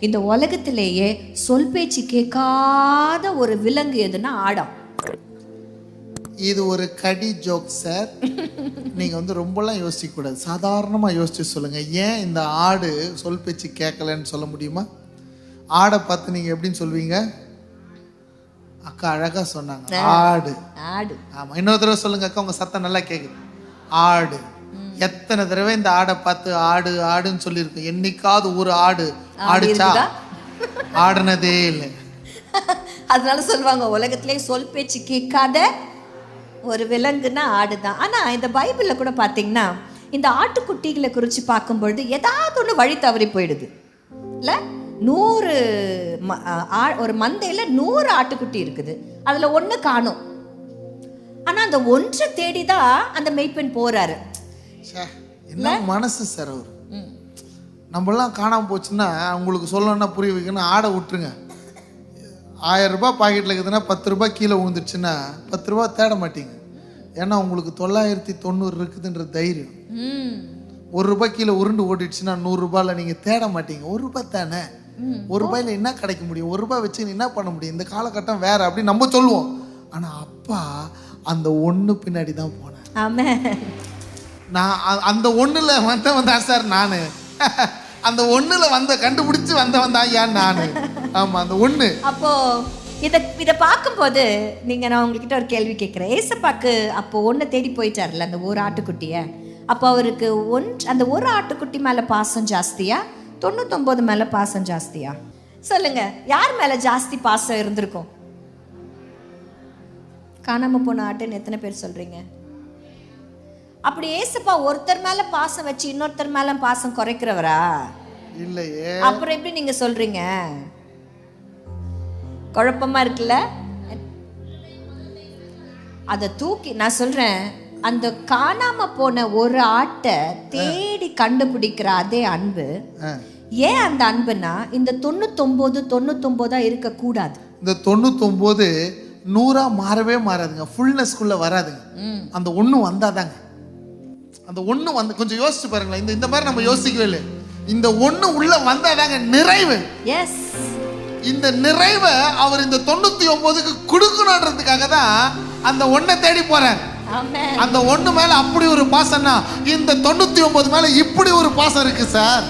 இந்த உலகத்திலேயே சொல் பேச்சு கேட்காத ஒரு விலங்கு எதுன்னா ஆடம். இது ஒரு கடி ஜோக் சார். நீங்க ரொம்பலாம் யோசிக்க கூடாது, சாதாரணமா யோசிச்சு சொல்லுங்க. ஏன் இந்த ஆடு சொல் பேச்சு கேட்கலன்னு சொல்ல முடியுமா? ஆடை பார்த்து நீங்க எப்படின்னு சொல்வீங்க? அக்கா அழகா சொன்னாங்க, ஆடு. ஆடு. ஆமா, இன்னொரு தடவை சொல்லுங்க அக்கா, உங்க சத்தம் நல்லா கேக்குது. ஆடு. எத்தனை தடவை இந்த ஆடை பார்த்து ஆடு ஆடுன்னு சொல்லியிருக்கு? என்னைக்காவது ஒரு ஆடு ஆடிச்சா? ஆடுனதே இல்லை. அதனால சொல்லுவாங்க உலகத்திலே சொல் பேச்சு கேட்காத ஒரு விலங்குன்னா ஆடுதான். ஆனா இந்த பைபிள்ல கூட பாத்தீங்கன்னா இந்த ஆட்டுக்குட்டிகளை குறித்து பார்க்கும்பொழுது ஏதாவது ஒன்று வழி தவறி போயிடுது இல்ல. 100 ஒரு மந்தையில 100 ஆட்டுக்குட்டி இருக்குது, அதுல ஒண்ணு காணும். ஆனா அந்த ஒன்றை தேடிதான் அந்த மெய்ப்பெண் போறாரு. என்ன மனசு சார் அவரு. நம்மளாம் காணாம போச்சுன்னா உங்களுக்கு சொல்லணும்னா புரிய வைக்கணும். ஆடை விட்டுருங்க. 1000 ரூபாய் பாக்கெட்டில் இருக்குதுன்னா 10 ரூபாய் கீழே விழுந்துருச்சுன்னா 10 ரூபாய் தேட மாட்டீங்க. ஏன்னா உங்களுக்கு 990 இருக்குதுன்ற தைரியம். 1 ரூபாய் கீழே உருண்டு ஓடிடுச்சுன்னா 100 ரூபாயில் நீங்கள் தேட மாட்டீங்க. 1 ரூபாய் தானே, 1 ரூபாயில் என்ன கிடைக்க முடியும்? 1 ரூபாய் வச்சு என்ன பண்ண முடியும்? இந்த காலகட்டம் வேற அப்படின்னு நம்ம சொல்லுவோம். ஆனால் அப்பா அந்த ஒன்று பின்னாடி தான் போனேன். ஆமென். நான் அந்த ஒன்றுல வந்தவன் தான் சார் நான். அந்த ஒண்ணுல கண்டுபிடிச்சு வந்தவன் தான் ஏன் நானு. ஆமா, அந்த ஒண்ணு. அப்போ இதை பார்க்கும்போது நான் உங்ககிட்ட ஒரு கேள்வி கேட்குறேன். ஏசப்பாக்கு அப்போ ஒன்றை தேடி போயிட்டார்ல, அந்த ஒரு ஆட்டுக்குட்டியை. அப்போ அவருக்கு அந்த ஒரு ஆட்டுக்குட்டி மேலே பாசம் ஜாஸ்தியா 99 மேலே பாசம் ஜாஸ்தியா? சொல்லுங்க, யார் மேலே ஜாஸ்தி பாசம் இருந்திருக்கும்? காணாம போன ஆட்டுன்னு எத்தனை பேர் சொல்றீங்க? அப்படி ஏசப்பா ஒருத்தர் மேல பாசம் வச்சு இன்னொருத்தர் மேல பாசம் குறைக்கிறவரா? இல்லையே. அப்புறம் எப்படி நீங்க சொல்றீங்க? குழப்பமா இருக்குல்ல? அதை தூக்கி நான் சொல்றேன், அந்த காணாம போன ஒரு ஆட்டை தேடி கண்டுபிடிக்கிற அதே அன்பு. ஏன் அந்த அன்புனா இந்த 99 இருக்க கூடாது. இந்த 99 100 மாறவே மாறாதுங்க, ஃபுல்னஸ்க்குள்ள வராதுங்க. அந்த ஒண்ணு வந்தாதாங்க. அந்த ஒண்ணு கொஞ்சம் யோசிச்சு பாருங்களேன். இந்த மாதிரி நம்ம யோசிக்கவே இல்லை. இந்த ஒண்ணு உள்ள வந்தாதாங்க நிறைவு. எஸ், இந்த நிறைவை அவர் இந்த 99க்கு கொடுக்கணுன்றதுக்காக தான் அந்த ஒன்றை தேடி போறார். அந்த ஒண்ணு மேல அப்படி ஒரு பாசம்னா இந்த 99 மேல இப்படி ஒரு பாசம் இருக்கு சார்.